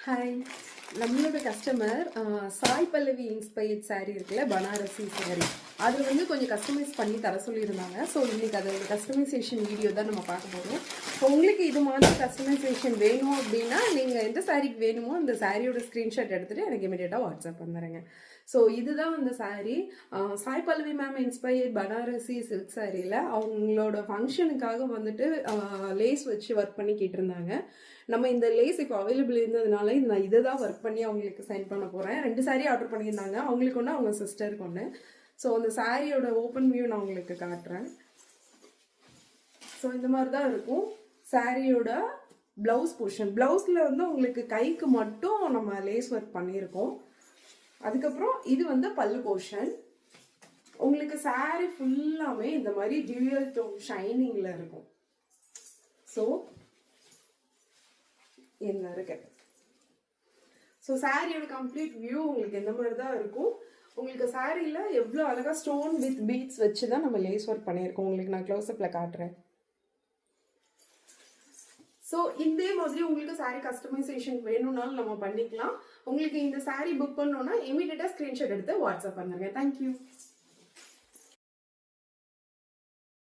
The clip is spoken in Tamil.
ஹாய், நம்மளோட கஸ்டமர் சாய் பல்லவி இன்ஸ்பயர்ட் சாரீ இருக்குல்ல, பனாரசி சாரீ அது வந்து கொஞ்சம் கஸ்டமைஸ் பண்ணி தர சொல்லியிருந்தாங்க. ஸோ இன்னைக்கு அதோட கஸ்டமைசேஷன் வீடியோ தான் நம்ம பார்க்க போகிறோம். உங்களுக்கு இது மாதிரி கஸ்டமைசேஷன் வேணும் அப்படின்னா நீங்கள் எந்த சாரீக்கு வேணுமோ அந்த சாரியோட ஸ்க்ரீன்ஷாட் எடுத்துகிட்டு எனக்கு இமீடியட்டாக வாட்ஸ்அப் பண்ணுறேங்க. ஸோ இதுதான் அந்த sari. Sai Pallavi ma'am inspired Banarasi silk சாரியில் அவங்களோட ஃபங்க்ஷனுக்காக வந்துட்டு லேஸ் வச்சு ஒர்க் பண்ணி கேட்டிருந்தாங்க. நம்ம இந்த லேஸ் இப்போ அவைலபிள் இருந்ததுனால நான் இதை தான் ஒர்க் பண்ணி அவங்களுக்கு சென்ட் பண்ண போகிறேன். 2 சாரீ ஆர்டர் பண்ணியிருந்தாங்க, அவங்களுக்கு ஒன்று அவங்க சிஸ்டருக்கு ஒன்று. ஸோ அந்த சாரியோட ஓப்பன் வியூ நான் உங்களுக்கு காட்டுறேன். ஸோ இந்த மாதிரி தான் இருக்கும் சாரியோட ப்ளவுஸ் போர்ஷன். ப்ளவுஸில் வந்து உங்களுக்கு கைக்கு மட்டும் நம்ம லேஸ் ஒர்க் பண்ணியிருக்கோம். அதுக்கப்புறம் இது வந்து பல்லு போர்ஷன். உங்களுக்கு சாரி ஃபுல்லாமே இந்த மாதிரி டியூயல் டோன் ஷைனிங்கில் இருக்கும். ஸோ என்ன இருக்கு, ஸோ சாரியோட கம்ப்ளீட் வியூ உங்களுக்கு எந்த மாதிரி தான் இருக்கும். உங்களுக்கு சாரியில் எவ்வளோ அழகாக ஸ்டோன் வித் பீட்ஸ் வச்சு தான் நம்ம லேஸ் ஒர்க் பண்ணியிருக்கோம். உங்களுக்கு நான் க்ளோஸ்அப்பில் காட்டுறேன். ஸோ இதே மாதிரி உங்களுக்கு சாரீ கஸ்டமைசேஷன் வேணும்னாலும் நம்ம பண்ணிக்கலாம். உங்களுக்கு இந்த சாரீ புக் பண்ணோன்னா இமீடியட்டாக ஸ்க்ரீன்ஷாட் எடுத்து வாட்ஸ்அப் பண்ணுங்க. தேங்க்யூ.